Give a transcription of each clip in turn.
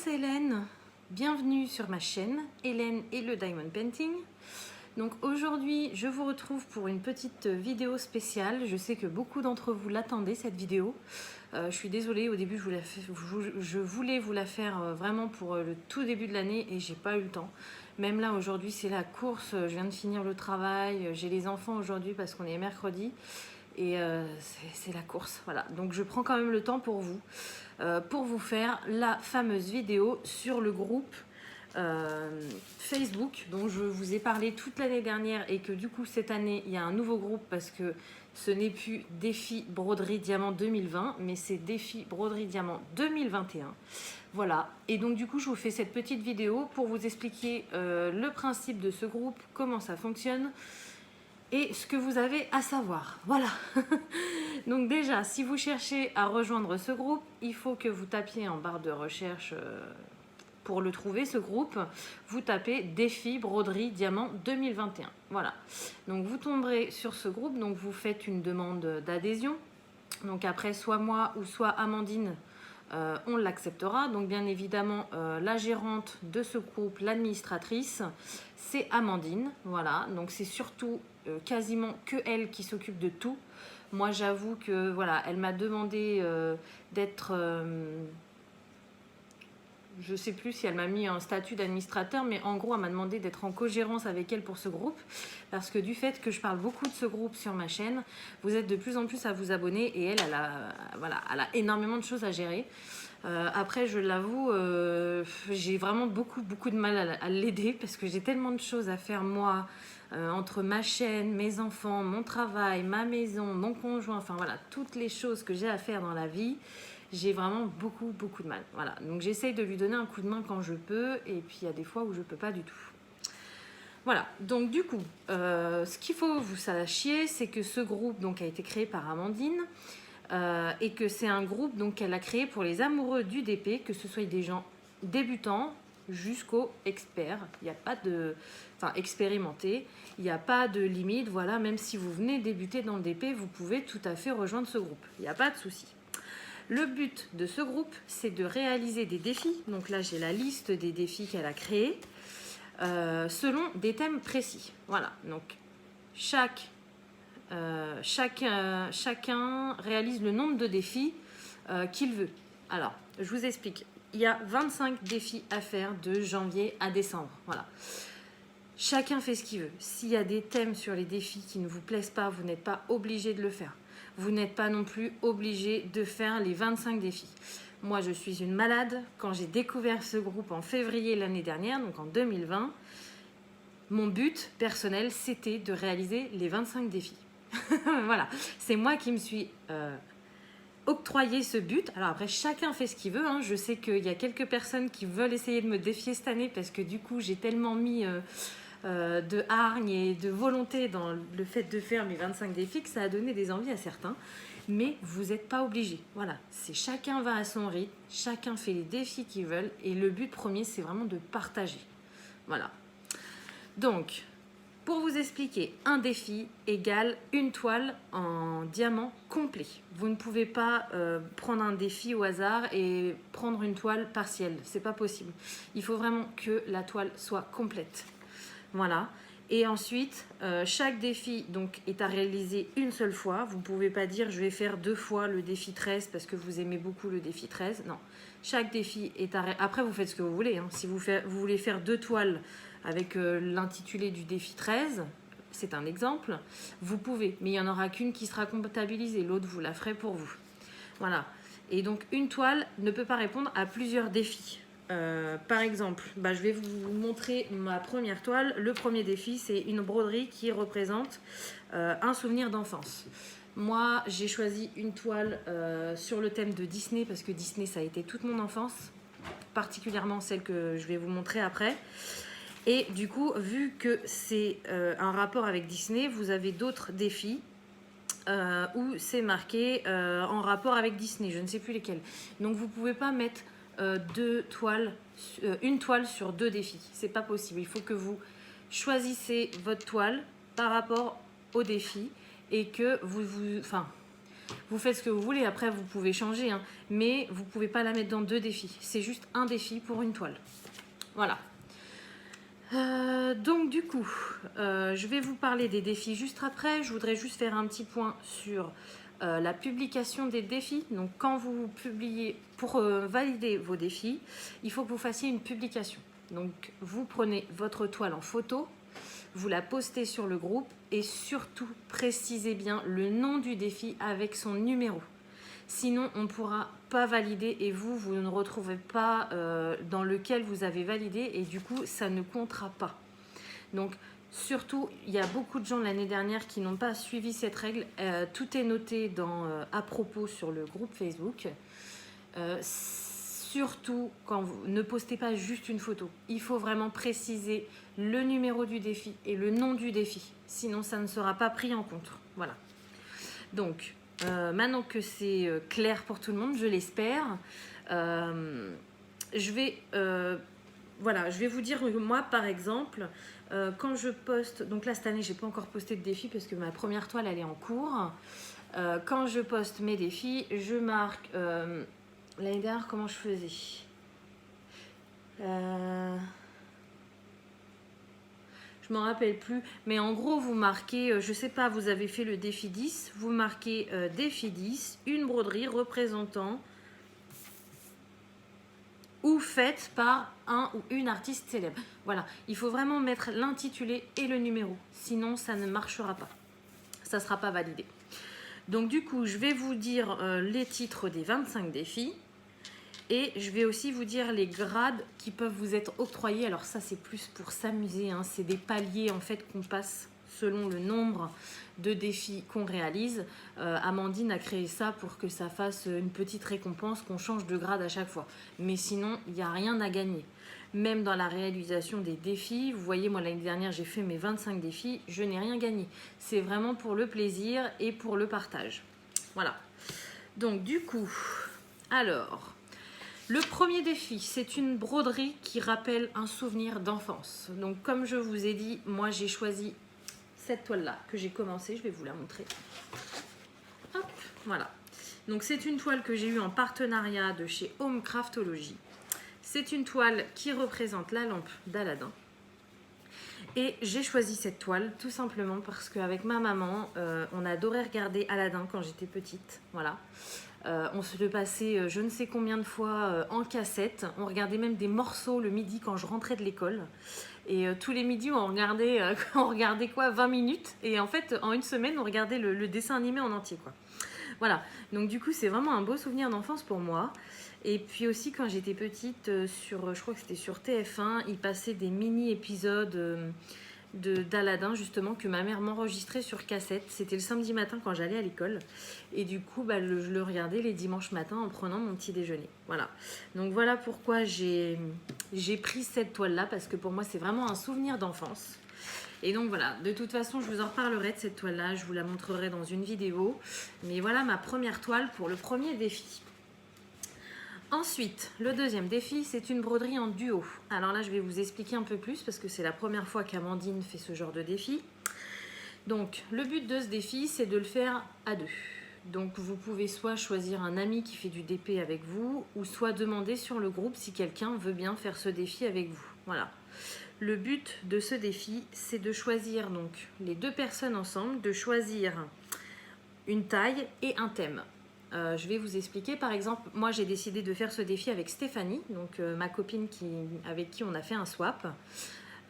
c'est Hélène, bienvenue sur ma chaîne Hélène et le Diamond Painting. Donc aujourd'hui je vous retrouve pour une petite vidéo spéciale. Je sais que beaucoup d'entre vous l'attendaient cette vidéo. Je suis désolée, au début je voulais vous la faire vraiment pour le tout début de l'année et j'ai pas eu le temps. Même là aujourd'hui c'est la course, je viens de finir le travail, j'ai les enfants aujourd'hui parce qu'on est mercredi. Et c'est la course, voilà. Donc je prends quand même le temps pour vous faire la fameuse vidéo sur le groupe Facebook dont je vous ai parlé toute l'année dernière et que du coup cette année il y a un nouveau groupe parce que ce n'est plus Défi Broderie Diamant 2020 mais c'est Défi Broderie Diamant 2021. Voilà, et donc du coup je vous fais cette petite vidéo pour vous expliquer le principe de ce groupe, comment ça fonctionne et ce que vous avez à savoir. Voilà. Donc déjà, si vous cherchez à rejoindre ce groupe, il faut que vous tapiez en barre de recherche pour le trouver, ce groupe. Vous tapez Défi Broderie Diamant 2021. Voilà. Donc vous tomberez sur ce groupe, donc vous faites une demande d'adhésion. Donc après, soit moi ou soit Amandine, on l'acceptera. Donc bien évidemment, la gérante de ce groupe, l'administratrice, c'est Amandine. Voilà, donc c'est surtout quasiment que elle qui s'occupe de tout. Moi j'avoue que voilà, elle m'a demandé d'être... je sais plus si elle m'a mis un statut d'administrateur, mais en gros elle m'a demandé d'être en co-gérance avec elle pour ce groupe, parce que du fait que je parle beaucoup de ce groupe sur ma chaîne, vous êtes de plus en plus à vous abonner et elle a énormément de choses à gérer. Après je l'avoue, j'ai vraiment beaucoup de mal à l'aider parce que j'ai tellement de choses à faire moi, entre ma chaîne, mes enfants, mon travail, ma maison, mon conjoint, enfin voilà, toutes les choses que j'ai à faire dans la vie. J'ai vraiment beaucoup de mal. Voilà, donc j'essaye de lui donner un coup de main quand je peux, et puis il y a des fois où je peux pas du tout. Voilà, donc du coup, ce qu'il faut que vous sachiez, c'est que ce groupe donc, a été créé par Amandine, et que c'est un groupe donc, qu'elle a créé pour les amoureux du DP, que ce soit des gens débutants jusqu'aux experts. Il n'y a pas de... Enfin, expérimentés. Il n'y a pas de limite. Voilà, même si vous venez débuter dans le DP, vous pouvez tout à fait rejoindre ce groupe. Il n'y a pas de souci. Le but de ce groupe, c'est de réaliser des défis. Donc là, j'ai la liste des défis qu'elle a créés selon des thèmes précis. Voilà, donc chacun réalise le nombre de défis qu'il veut. Alors, je vous explique. Il y a 25 défis à faire de janvier à décembre. Voilà. Chacun fait ce qu'il veut. S'il y a des thèmes sur les défis qui ne vous plaisent pas, vous n'êtes pas obligé de le faire. Vous n'êtes pas non plus obligé de faire les 25 défis. Moi, je suis une malade. Quand j'ai découvert ce groupe en février l'année dernière, donc en 2020, mon but personnel, c'était de réaliser les 25 défis. Voilà, c'est moi qui me suis octroyé ce but. Alors après, chacun fait ce qu'il veut. Hein. Je sais qu'il y a quelques personnes qui veulent essayer de me défier cette année parce que du coup, j'ai tellement mis... de hargne et de volonté dans le fait de faire mes 25 défis que ça a donné des envies à certains, mais vous n'êtes pas obligé. Voilà, c'est chacun va à son rythme, chacun fait les défis qu'ils veulent et le but premier c'est vraiment de partager. Voilà, donc pour vous expliquer, un défi égale une toile en diamant complet. Vous ne pouvez pas prendre un défi au hasard et prendre une toile partielle, c'est pas possible. Il faut vraiment que la toile soit complète. Voilà, et ensuite chaque défi donc, est à réaliser une seule fois. Vous ne pouvez pas dire je vais faire 2 fois le défi 13 parce que vous aimez beaucoup le défi 13. Non, chaque défi est à réaliser. Après vous faites ce que vous voulez. Hein. Si vous voulez faire 2 toiles avec l'intitulé du défi 13, c'est un exemple, vous pouvez. Mais il n'y en aura qu'une qui sera comptabilisée, l'autre vous la ferez pour vous. Voilà, et donc une toile ne peut pas répondre à plusieurs défis. Par exemple, je vais vous montrer ma première toile. Le premier défi, c'est une broderie qui représente un souvenir d'enfance. Moi, j'ai choisi une toile sur le thème de Disney parce que Disney, ça a été toute mon enfance, particulièrement celle que je vais vous montrer après. Et du coup, vu que c'est un rapport avec Disney, vous avez d'autres défis où c'est marqué en rapport avec Disney. Je ne sais plus lesquels. Donc, vous ne pouvez pas mettre... une toile sur 2 défis. C'est pas possible. Il faut que vous choisissez votre toile par rapport au défi et que Vous faites ce que vous voulez, après vous pouvez changer, hein, mais vous ne pouvez pas la mettre dans 2 défis. C'est juste un défi pour une toile. Voilà. Donc du coup, je vais vous parler des défis juste après. Je voudrais juste faire un petit point sur la publication des défis. Donc quand vous publiez, pour valider vos défis, il faut que vous fassiez une publication. Donc vous prenez votre toile en photo, vous la postez sur le groupe et surtout précisez bien le nom du défi avec son numéro. Sinon, on ne pourra pas valider et vous ne retrouvez pas dans lequel vous avez validé et du coup, ça ne comptera pas. Donc, surtout, il y a beaucoup de gens l'année dernière qui n'ont pas suivi cette règle. Tout est noté à propos sur le groupe Facebook. Surtout, quand vous ne postez pas juste une photo, il faut vraiment préciser le numéro du défi et le nom du défi. Sinon, ça ne sera pas pris en compte. Voilà. Donc, maintenant que c'est clair pour tout le monde, je l'espère, je vais vous dire, moi par exemple, quand je poste, donc là cette année j'ai pas encore posté de défi parce que ma première toile elle est en cours. Quand je poste mes défis, je marque, l'année dernière comment je faisais, je m'en rappelle plus, mais en gros vous marquez, je sais pas, vous avez fait le défi 10, vous marquez défi 10, une broderie représentant ou faite par un ou une artiste célèbre. Voilà, il faut vraiment mettre l'intitulé et le numéro, sinon ça ne marchera pas, ça ne sera pas validé. Donc du coup, je vais vous dire les titres des 25 défis. Et je vais aussi vous dire les grades qui peuvent vous être octroyés. Alors ça, c'est plus pour s'amuser, hein. C'est des paliers en fait qu'on passe selon le nombre de défis qu'on réalise. Amandine a créé ça pour que ça fasse une petite récompense, qu'on change de grade à chaque fois. Mais sinon, il n'y a rien à gagner. Même dans la réalisation des défis, vous voyez, moi l'année dernière, j'ai fait mes 25 défis, je n'ai rien gagné. C'est vraiment pour le plaisir et pour le partage. Voilà. Donc du coup, alors... Le premier défi, c'est une broderie qui rappelle un souvenir d'enfance. Donc comme je vous ai dit, moi j'ai choisi cette toile-là que j'ai commencé. Je vais vous la montrer. Hop, voilà. Donc c'est une toile que j'ai eue en partenariat de chez Home Craftology. C'est une toile qui représente la lampe d'Aladin. Et j'ai choisi cette toile tout simplement parce qu'avec ma maman, on adorait regarder Aladin quand j'étais petite. Voilà. On se le passait je ne sais combien de fois en cassette. On regardait même des morceaux le midi quand je rentrais de l'école. Et tous les midis, on regardait quoi 20 minutes. Et en fait, en une semaine, on regardait le dessin animé en entier, quoi. Voilà. Donc du coup, c'est vraiment un beau souvenir d'enfance pour moi. Et puis aussi, quand j'étais petite, je crois que c'était sur TF1, il passait des mini-épisodes d'Aladin justement que ma mère m'enregistrait sur cassette. C'était le samedi matin quand j'allais à l'école et du coup je le regardais les dimanches matins en prenant mon petit déjeuner. Voilà, donc voilà pourquoi j'ai pris cette toile là, parce que pour moi c'est vraiment un souvenir d'enfance. Et donc voilà, de toute façon je vous en reparlerai de cette toile là, je vous la montrerai dans une vidéo, mais voilà ma première toile pour le premier défi. Ensuite, le deuxième défi, c'est une broderie en duo. Alors là, je vais vous expliquer un peu plus parce que c'est la première fois qu'Amandine fait ce genre de défi. Donc, le but de ce défi, c'est de le faire à deux. Donc, vous pouvez soit choisir un ami qui fait du DP avec vous, ou soit demander sur le groupe si quelqu'un veut bien faire ce défi avec vous. Voilà. Le but de ce défi, c'est de choisir donc les deux personnes ensemble, de choisir une taille et un thème. Je vais vous expliquer. Par exemple, moi j'ai décidé de faire ce défi avec Stéphanie, donc ma copine avec qui on a fait un swap.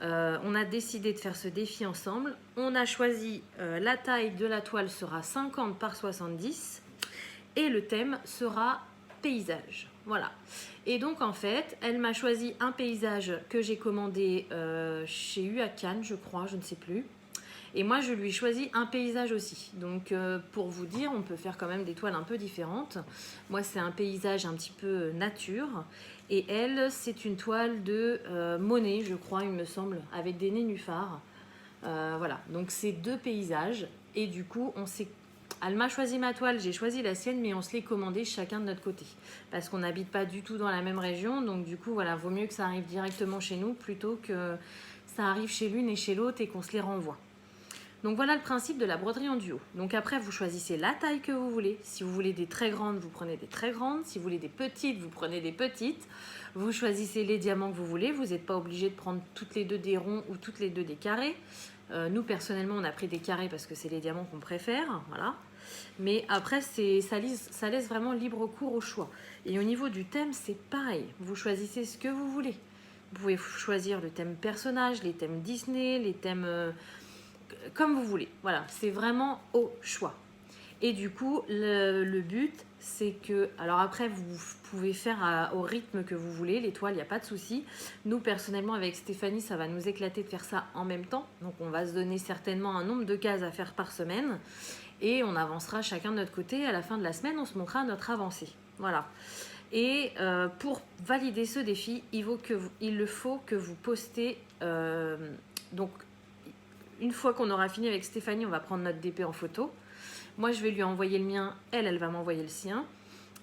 On a décidé de faire ce défi ensemble. On a choisi la taille de la toile sera 50 par 70 et le thème sera paysage. Voilà. Et donc en fait, elle m'a choisi un paysage que j'ai commandé chez Huacan, je crois, je ne sais plus. Et moi, je lui ai choisi un paysage aussi. Donc, pour vous dire, on peut faire quand même des toiles un peu différentes. Moi, c'est un paysage un petit peu nature. Et elle, c'est une toile de Monet, je crois, il me semble, avec des nénuphars. Voilà, donc c'est deux paysages. Et du coup, elle m'a choisi ma toile, j'ai choisi la sienne, mais on se l'est commandé chacun de notre côté. Parce qu'on n'habite pas du tout dans la même région. Donc, du coup, voilà, vaut mieux que ça arrive directement chez nous plutôt que ça arrive chez l'une et chez l'autre et qu'on se les renvoie. Donc voilà le principe de la broderie en duo. Donc après, vous choisissez la taille que vous voulez. Si vous voulez des très grandes, vous prenez des très grandes. Si vous voulez des petites, vous prenez des petites. Vous choisissez les diamants que vous voulez. Vous n'êtes pas obligé de prendre toutes les deux des ronds ou toutes les deux des carrés. Nous, personnellement, on a pris des carrés parce que c'est les diamants qu'on préfère. Voilà. Mais après, ça laisse vraiment libre cours au choix. Et au niveau du thème, c'est pareil. Vous choisissez ce que vous voulez. Vous pouvez choisir le thème personnage, les thèmes Disney, les thèmes... comme vous voulez. Voilà, c'est vraiment au choix. Et du coup, le but, c'est que... Alors après, vous pouvez faire au rythme que vous voulez. L'étoile, il n'y a pas de souci. Nous, personnellement, avec Stéphanie, ça va nous éclater de faire ça en même temps. Donc, on va se donner certainement un nombre de cases à faire par semaine. Et on avancera chacun de notre côté. À la fin de la semaine, on se montrera notre avancée. Voilà. Et pour valider ce défi, il faut que vous postez... donc, une fois qu'on aura fini avec Stéphanie, on va prendre notre DP en photo. Moi, je vais lui envoyer le mien. Elle va m'envoyer le sien.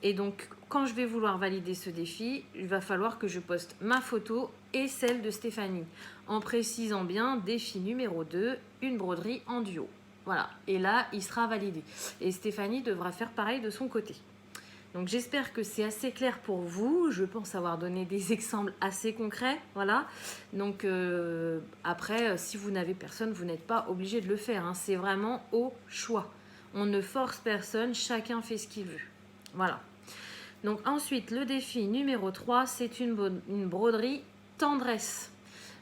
Et donc, quand je vais vouloir valider ce défi, il va falloir que je poste ma photo et celle de Stéphanie. En précisant bien, défi numéro 2, une broderie en duo. Voilà. Et là, il sera validé. Et Stéphanie devra faire pareil de son côté. Donc j'espère que c'est assez clair pour vous. Je pense avoir donné des exemples assez concrets. Voilà. Donc après, si vous n'avez personne, vous n'êtes pas obligé de le faire. Hein. C'est vraiment au choix. On ne force personne, chacun fait ce qu'il veut. Voilà. Donc ensuite, le défi numéro 3, c'est une broderie tendresse.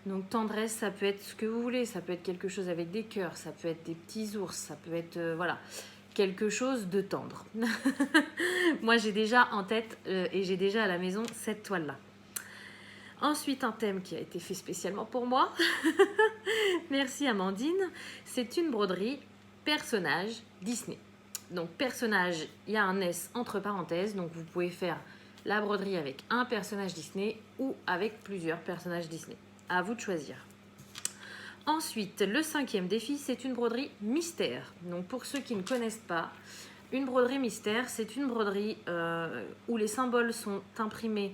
Donc tendresse, ça peut être ce que vous voulez. Ça peut être quelque chose avec des cœurs, ça peut être des petits ours, ça peut être... voilà. Quelque chose de tendre. Moi, j'ai déjà en tête et j'ai déjà à la maison cette toile-là. Ensuite, un thème qui a été fait spécialement pour moi. Merci Amandine. C'est une broderie personnage Disney. Donc, personnage, il y a un S entre parenthèses. Donc, vous pouvez faire la broderie avec un personnage Disney ou avec plusieurs personnages Disney. À vous de choisir. Ensuite, le 5e défi, c'est une broderie mystère. Donc, pour ceux qui ne connaissent pas, une broderie mystère, c'est une broderie où les symboles sont imprimés.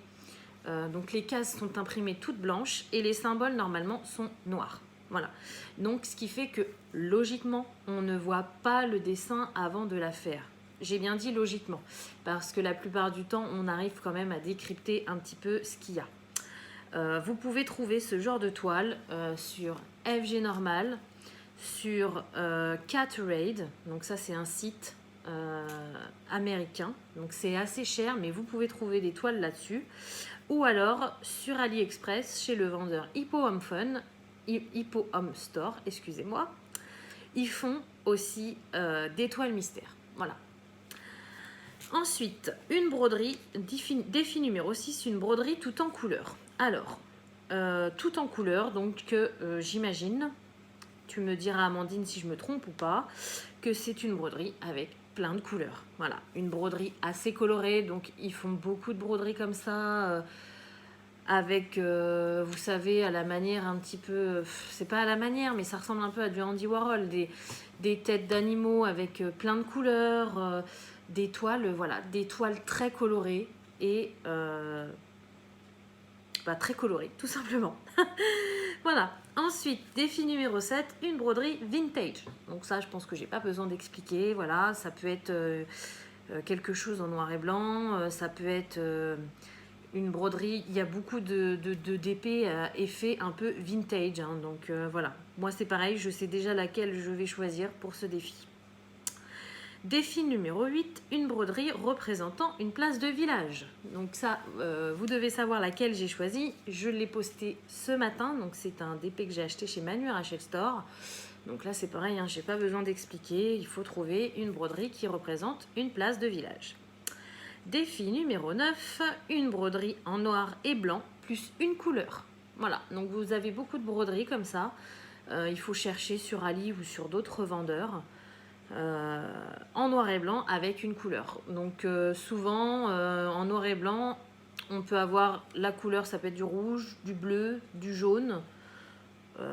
Donc, les cases sont imprimées toutes blanches et les symboles, normalement, sont noirs. Voilà. Donc, ce qui fait que, logiquement, on ne voit pas le dessin avant de la faire. J'ai bien dit logiquement, parce que la plupart du temps, on arrive quand même à décrypter un petit peu ce qu'il y a. Vous pouvez trouver ce genre de toile sur FG Normal, sur Catraid, donc ça c'est un site américain, donc c'est assez cher, mais vous pouvez trouver des toiles là-dessus, ou alors sur AliExpress chez le vendeur Hippo Home Store, excusez-moi, ils font aussi des toiles mystères, voilà. Ensuite, une broderie, défi numéro 6, une broderie tout en couleur. Alors, tout en couleur, donc j'imagine, tu me diras Amandine si je me trompe ou pas, que c'est une broderie avec plein de couleurs. Voilà, une broderie assez colorée, donc ils font beaucoup de broderies comme ça, avec, vous savez, à la manière un petit peu, c'est pas à la manière, mais ça ressemble un peu à du Andy Warhol, des têtes d'animaux avec plein de couleurs, des toiles, voilà, des toiles très colorées et très colorées, tout simplement. Voilà. Ensuite, défi numéro 7, une broderie vintage. Donc ça, je pense que j'ai pas besoin d'expliquer. Voilà, ça peut être quelque chose en noir et blanc, ça peut être une broderie. Il y a beaucoup de d'épées à effet un peu vintage, hein, donc voilà. Moi, c'est pareil, je sais déjà laquelle je vais choisir pour ce défi. Défi numéro 8, une broderie représentant une place de village. Donc ça, vous devez savoir laquelle j'ai choisi. Je l'ai posté ce matin, donc c'est un DP que j'ai acheté chez Manu Rachel Store. Donc là, c'est pareil, hein, je n'ai pas besoin d'expliquer. Il faut trouver une broderie qui représente une place de village. Défi numéro 9, une broderie en noir et blanc plus une couleur. Voilà, donc vous avez beaucoup de broderies comme ça. Il faut chercher sur Ali ou sur d'autres vendeurs. En noir et blanc avec une couleur. Donc souvent en noir et blanc on peut avoir la couleur, ça peut être du rouge, du bleu, du jaune.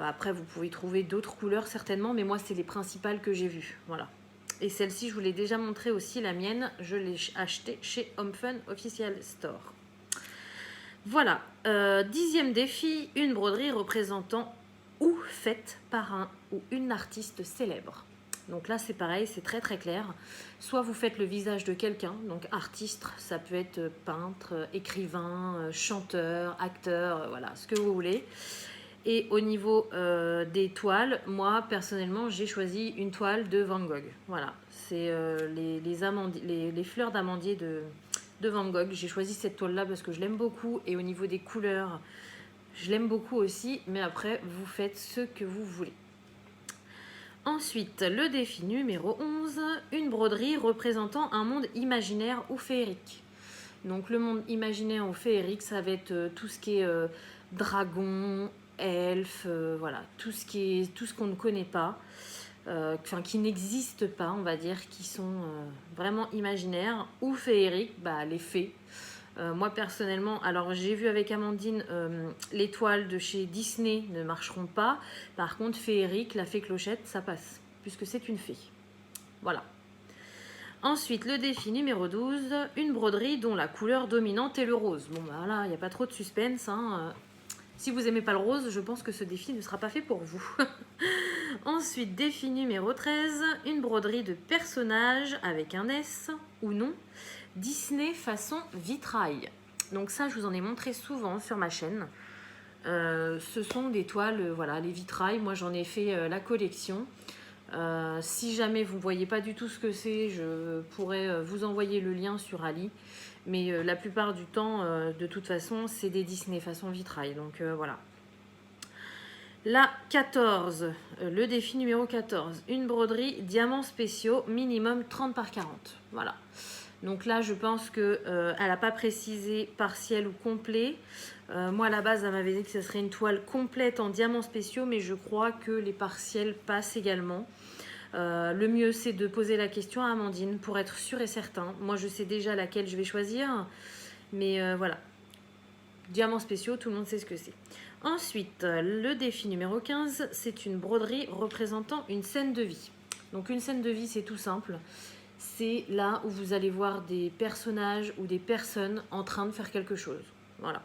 Après vous pouvez trouver d'autres couleurs certainement, mais moi c'est les principales que j'ai vues. Voilà. Et celle-ci je vous l'ai déjà montré aussi, la mienne, je l'ai achetée chez Home Fun Official Store. Voilà, 10e défi, une broderie représentant ou faite par un ou une artiste célèbre. Donc là, c'est pareil, c'est très très clair. Soit vous faites le visage de quelqu'un, donc artiste, ça peut être peintre, écrivain, chanteur, acteur, voilà, ce que vous voulez. Et au niveau des toiles, moi, personnellement, j'ai choisi une toile de Van Gogh. Voilà, c'est les fleurs d'amandier de Van Gogh. J'ai choisi cette toile-là parce que je l'aime beaucoup. Et au niveau des couleurs, je l'aime beaucoup aussi. Mais après, vous faites ce que vous voulez. Ensuite, le défi numéro 11, une broderie représentant un monde imaginaire ou féerique. Donc le monde imaginaire ou féerique, ça va être tout ce qui est dragon, elfe, voilà, tout ce qu'on ne connaît pas, qui n'existe pas, on va dire, qui sont vraiment imaginaires, ou féeriques, les fées. Moi personnellement, alors j'ai vu avec Amandine, les toiles de chez Disney ne marcheront pas. Par contre, féerique, la fée Clochette, ça passe, puisque c'est une fée. Voilà. Ensuite, le défi numéro 12, une broderie dont la couleur dominante est le rose. Bon, là, il n'y a pas trop de suspense. Si vous n'aimez pas le rose, je pense que ce défi ne sera pas fait pour vous. Ensuite, défi numéro 13, une broderie de personnages avec un S ou non, Disney façon vitrail. Donc ça, je vous en ai montré souvent sur ma chaîne. Ce sont des toiles, voilà, les vitrails. Moi, j'en ai fait la collection. Si jamais vous ne voyez pas du tout ce que c'est, je pourrais vous envoyer le lien sur Ali. Mais la plupart du temps, de toute façon, c'est des Disney façon vitrail. Donc voilà. La 14, le défi numéro 14, une broderie diamants spéciaux, minimum 30 par 40. Voilà. Donc là, je pense qu'elle n'a pas précisé partiel ou complet. Moi, à la base, elle m'avait dit que ce serait une toile complète en diamants spéciaux, mais je crois que les partiels passent également. Le mieux, c'est de poser la question à Amandine pour être sûr et certain. Moi, je sais déjà laquelle je vais choisir, mais voilà. Diamants spéciaux, tout le monde sait ce que c'est. Ensuite, le défi numéro 15, c'est une broderie représentant une scène de vie. Donc une scène de vie, c'est tout simple. C'est là où vous allez voir des personnages ou des personnes en train de faire quelque chose. Voilà.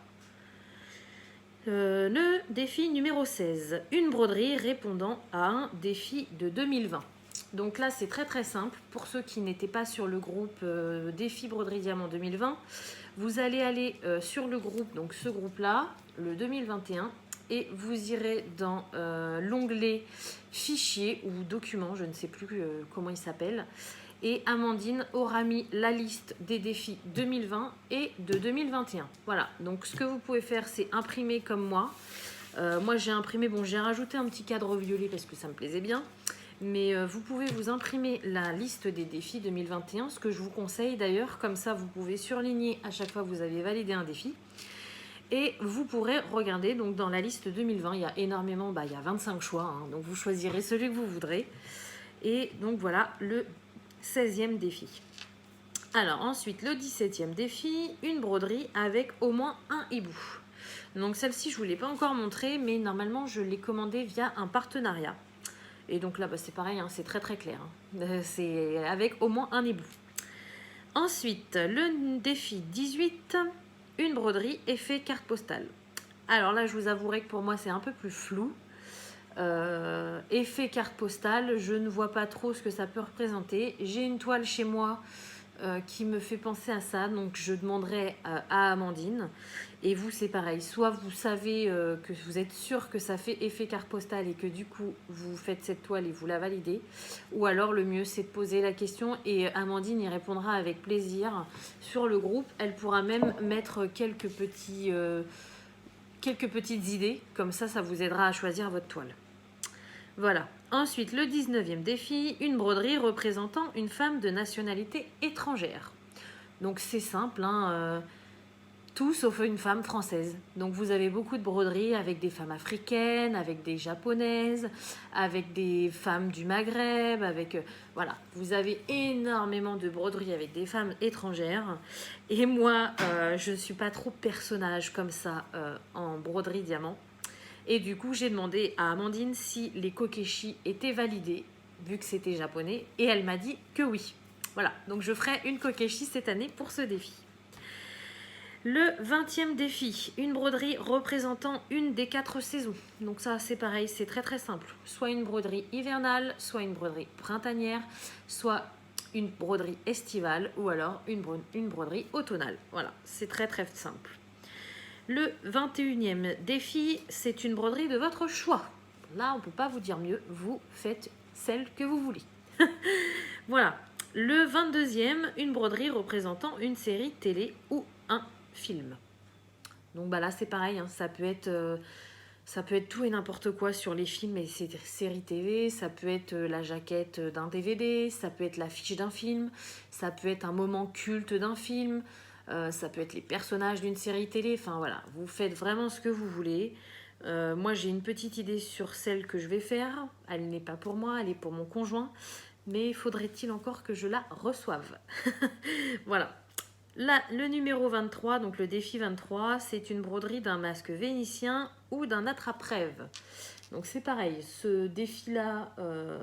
Le défi numéro 16, une broderie répondant à un défi de 2020. Donc là, c'est très très simple. Pour ceux qui n'étaient pas sur le groupe Défi Broderie Diamant 2020, vous allez aller sur le groupe, donc ce groupe-là, le 2021, et vous irez dans l'onglet Fichiers ou Documents, je ne sais plus comment il s'appelle. Et Amandine aura mis la liste des défis 2020 et de 2021. Voilà, donc ce que vous pouvez faire, c'est imprimer comme moi. Moi, j'ai imprimé, bon, j'ai rajouté un petit cadre violet parce que ça me plaisait bien. Mais vous pouvez vous imprimer la liste des défis 2021, ce que je vous conseille d'ailleurs. Comme ça, vous pouvez surligner à chaque fois que vous avez validé un défi. Et vous pourrez regarder, donc dans la liste 2020, il y a énormément, il y a 25 choix. Donc vous choisirez celui que vous voudrez. Et donc voilà le 16e défi. Alors ensuite, le 17e défi, une broderie avec au moins un hibou. Donc celle-ci, je ne vous l'ai pas encore montrée, mais normalement, je l'ai commandée via un partenariat. Et donc là, c'est pareil, c'est très très clair. C'est avec au moins un hibou. Ensuite, le défi 18, une broderie effet carte postale. Alors là, je vous avouerai que pour moi, c'est un peu plus flou. Effet carte postale, je ne vois pas trop ce que ça peut représenter. J'ai une toile chez moi qui me fait penser à ça, donc je demanderai à Amandine. Et vous, c'est pareil, soit vous savez que vous êtes sûr que ça fait effet carte postale et que du coup vous faites cette toile et vous la validez, ou alors le mieux c'est de poser la question et Amandine y répondra avec plaisir sur le groupe. Elle pourra même mettre quelques petites idées, comme ça vous aidera à choisir votre toile. Voilà. Ensuite, le 19e défi, une broderie représentant une femme de nationalité étrangère. Donc c'est simple, tout sauf une femme française. Donc vous avez beaucoup de broderies avec des femmes africaines, avec des japonaises, avec des femmes du Maghreb, voilà, vous avez énormément de broderies avec des femmes étrangères. Et moi, je ne suis pas trop personnage comme ça en broderie diamant. Et du coup, j'ai demandé à Amandine si les kokeshi étaient validés, vu que c'était japonais, et elle m'a dit que oui. Voilà, donc je ferai une kokeshi cette année pour ce défi. Le 20e défi, une broderie représentant une des 4 saisons. Donc ça c'est pareil, c'est très très simple. Soit une broderie hivernale, soit une broderie printanière, soit une broderie estivale ou alors une broderie automnale. Voilà, c'est très très simple. Le 21e défi, c'est une broderie de votre choix. Là, on ne peut pas vous dire mieux, vous faites celle que vous voulez. Voilà. Le 22e, une broderie représentant une série télé ou un film. Donc bah là c'est pareil, hein, ça peut être tout et n'importe quoi sur les films et séries TV, ça peut être la jaquette d'un DVD, ça peut être l'affiche d'un film, ça peut être un moment culte d'un film, ça peut être les personnages d'une série télé, enfin voilà, vous faites vraiment ce que vous voulez. Moi j'ai une petite idée sur celle que je vais faire, elle n'est pas pour moi, elle est pour mon conjoint, mais faudrait-il encore que je la reçoive. Voilà. Là, le numéro 23, donc le défi 23, c'est une broderie d'un masque vénitien ou d'un attrape-rêve. Donc c'est pareil, ce défi-là,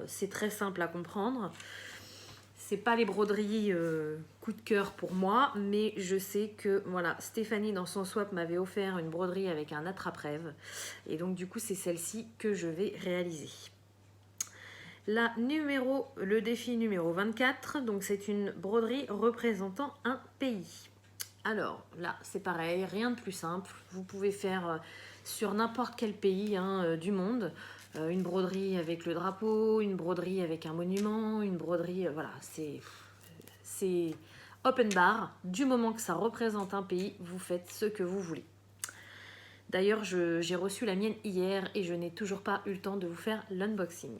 c'est très simple à comprendre. C'est pas les broderies coup de cœur pour moi, mais je sais que voilà, Stéphanie dans son swap m'avait offert une broderie avec un attrape-rêve. Et donc du coup, c'est celle-ci que je vais réaliser. Le défi numéro 24, donc c'est une broderie représentant un pays. Alors là, c'est pareil, rien de plus simple. Vous pouvez faire sur n'importe quel pays du monde. Une broderie avec le drapeau, une broderie avec un monument, une broderie, voilà, c'est open bar. Du moment que ça représente un pays, vous faites ce que vous voulez. D'ailleurs, j'ai reçu la mienne hier et je n'ai toujours pas eu le temps de vous faire l'unboxing.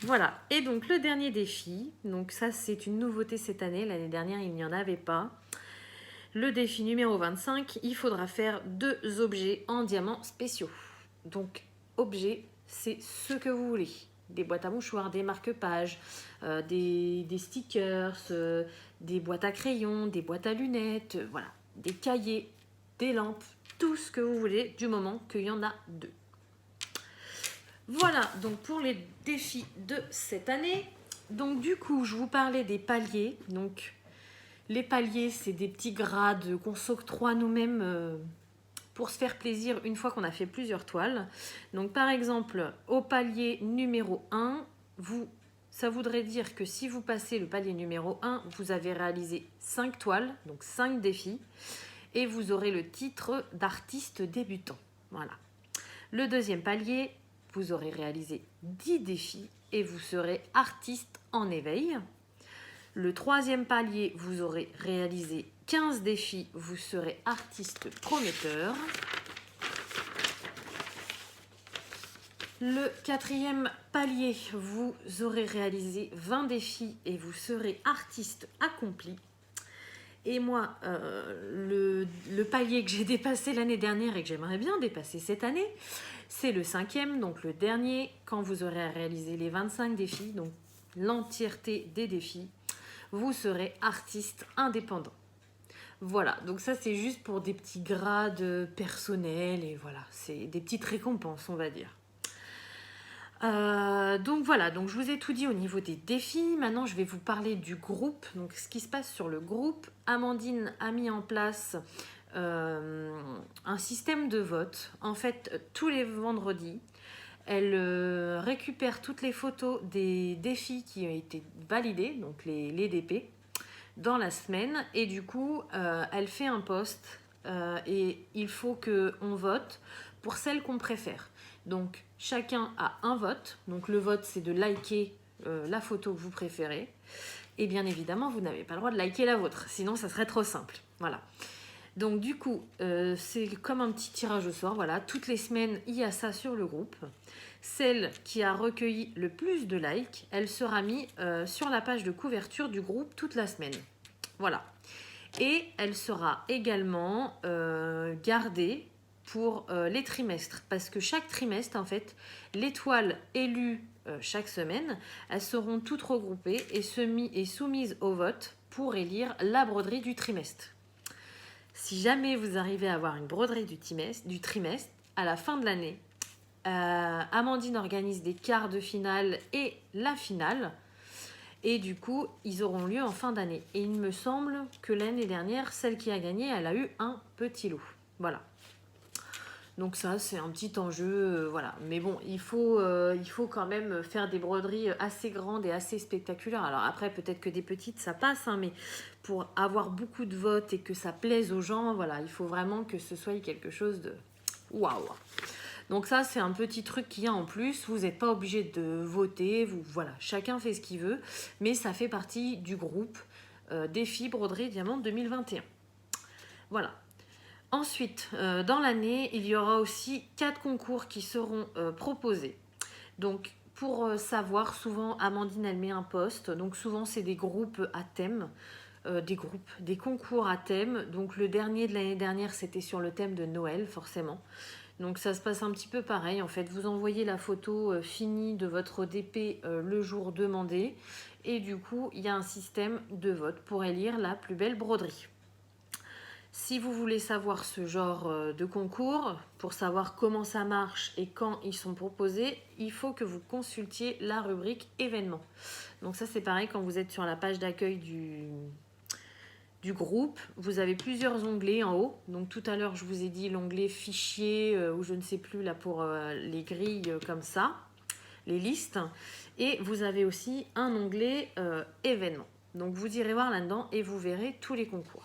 Voilà, et donc le dernier défi, donc ça c'est une nouveauté cette année, l'année dernière il n'y en avait pas. Le défi numéro 25, il faudra faire 2 objets en diamants spéciaux. Donc objets, c'est ce que vous voulez. Des boîtes à mouchoirs, des marque-pages, des stickers, des boîtes à crayons, des boîtes à lunettes, voilà, des cahiers, des lampes, tout ce que vous voulez du moment qu'il y en a 2. Voilà, donc pour les défis de cette année. Donc du coup, je vous parlais des paliers. Donc les paliers, c'est des petits grades qu'on s'octroie nous-mêmes pour se faire plaisir une fois qu'on a fait plusieurs toiles. Donc par exemple, au palier numéro 1, ça voudrait dire que si vous passez le palier numéro 1, vous avez réalisé 5 toiles, donc 5 défis, et vous aurez le titre d'artiste débutant. Voilà. Le deuxième palier, vous aurez réalisé 10 défis et vous serez artiste en éveil. Le troisième palier, vous aurez réalisé 15 défis, vous serez artiste prometteur. Le quatrième palier, vous aurez réalisé 20 défis et vous serez artiste accompli. Et moi, le palier que j'ai dépassé l'année dernière et que j'aimerais bien dépasser cette année, c'est le 5e, donc le dernier, quand vous aurez réalisé les 25 défis, donc l'entièreté des défis, vous serez artiste indépendant. Voilà, donc ça c'est juste pour des petits grades personnels et voilà, c'est des petites récompenses on va dire. Donc voilà, donc je vous ai tout dit au niveau des défis. Maintenant je vais vous parler du groupe, donc ce qui se passe sur le groupe. Amandine a mis en place un système de vote. En fait, tous les vendredis, elle récupère toutes les photos des défis qui ont été validés, donc les DP, dans la semaine. Et du coup, elle fait un post et il faut qu'on vote pour celle qu'on préfère. Donc, chacun a un vote. Donc, le vote, c'est de liker la photo que vous préférez. Et bien évidemment, vous n'avez pas le droit de liker la vôtre. Sinon, ça serait trop simple. Voilà. Donc, du coup, c'est comme un petit tirage au sort. Voilà. Toutes les semaines, il y a ça sur le groupe. Celle qui a recueilli le plus de likes, elle sera mise sur la page de couverture du groupe toute la semaine. Voilà. Et elle sera également gardée pour les trimestres. Parce que chaque trimestre, en fait, les toiles élues chaque semaine, elles seront toutes regroupées et soumises au vote pour élire la broderie du trimestre. Si jamais vous arrivez à avoir une broderie du trimestre, à la fin de l'année, Amandine organise des quarts de finale et la finale. Et du coup, ils auront lieu en fin d'année. Et il me semble que l'année dernière, celle qui a gagné, elle a eu un petit lot. Voilà. Donc ça, c'est un petit enjeu, voilà. Mais bon, il faut quand même faire des broderies assez grandes et assez spectaculaires. Alors après, peut-être que des petites, ça passe, hein, mais pour avoir beaucoup de votes et que ça plaise aux gens, voilà, il faut vraiment que ce soit quelque chose de waouh. Donc ça, c'est un petit truc qu'il y a en plus. Vous n'êtes pas obligé de voter. Voilà, chacun fait ce qu'il veut. Mais ça fait partie du groupe Défi Broderie Diamant 2021. Voilà. Ensuite, dans l'année, il y aura aussi 4 concours qui seront proposés. Donc, pour savoir, souvent, Amandine, elle met un post. Donc, souvent, c'est des groupes à thème. Des concours à thème. Donc, le dernier de l'année dernière, c'était sur le thème de Noël, forcément. Donc ça se passe un petit peu pareil, en fait, vous envoyez la photo finie de votre ODP le jour demandé et du coup, il y a un système de vote pour élire la plus belle broderie. Si vous voulez savoir ce genre de concours, pour savoir comment ça marche et quand ils sont proposés, il faut que vous consultiez la rubrique événements. Donc ça c'est pareil quand vous êtes sur la page d'accueil du groupe, vous avez plusieurs onglets en haut. Donc tout à l'heure, je vous ai dit l'onglet fichier ou je ne sais plus là pour les grilles comme ça, les listes. Et vous avez aussi un onglet événements. Donc vous irez voir là-dedans et vous verrez tous les concours.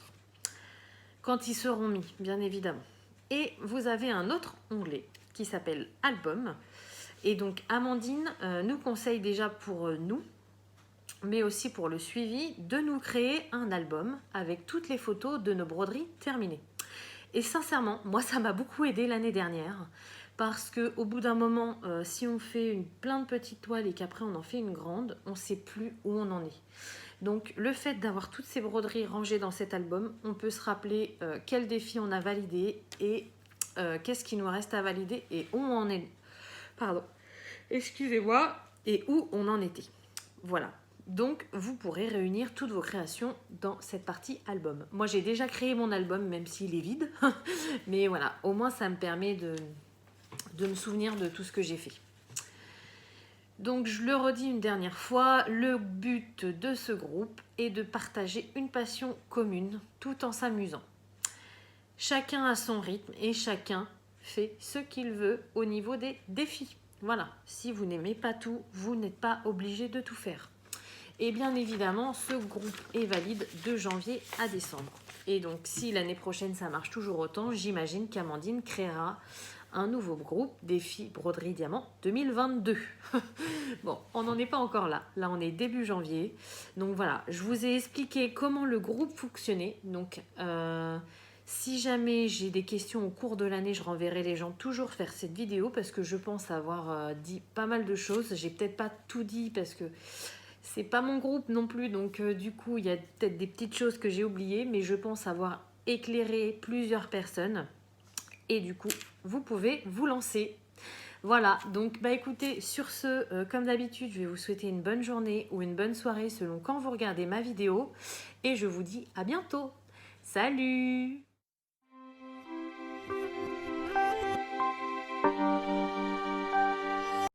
Quand ils seront mis, bien évidemment. Et vous avez un autre onglet qui s'appelle album. Et donc Amandine nous conseille déjà pour nous, mais aussi pour le suivi, de nous créer un album avec toutes les photos de nos broderies terminées. Et sincèrement, moi ça m'a beaucoup aidé l'année dernière parce qu'au bout d'un moment, si on fait plein de petites toiles et qu'après on en fait une grande, on ne sait plus où on en est. Donc le fait d'avoir toutes ces broderies rangées dans cet album, on peut se rappeler quel défi on a validé et qu'est-ce qui nous reste à valider et où on en est. Pardon, excusez-moi, et où on en était. Voilà. Donc, vous pourrez réunir toutes vos créations dans cette partie album. Moi, j'ai déjà créé mon album, même s'il est vide. Mais voilà, au moins, ça me permet de me souvenir de tout ce que j'ai fait. Donc, je le redis une dernière fois, le but de ce groupe est de partager une passion commune tout en s'amusant. Chacun a son rythme et chacun fait ce qu'il veut au niveau des défis. Voilà, si vous n'aimez pas tout, vous n'êtes pas obligé de tout faire. Et bien évidemment, ce groupe est valide de janvier à décembre. Et donc, si l'année prochaine, ça marche toujours autant, j'imagine qu'Amandine créera un nouveau groupe, Défi Broderie Diamant 2022. Bon, on n'en est pas encore là. Là, on est début janvier. Donc voilà, je vous ai expliqué comment le groupe fonctionnait. Donc, si jamais j'ai des questions au cours de l'année, je renverrai les gens toujours faire cette vidéo parce que je pense avoir dit pas mal de choses. J'ai peut-être pas tout dit parce que c'est pas mon groupe non plus, donc du coup, il y a peut-être des petites choses que j'ai oubliées, mais je pense avoir éclairé plusieurs personnes. Et du coup, vous pouvez vous lancer. Voilà, donc bah écoutez, sur ce, comme d'habitude, je vais vous souhaiter une bonne journée ou une bonne soirée selon quand vous regardez ma vidéo. Et je vous dis à bientôt. Salut!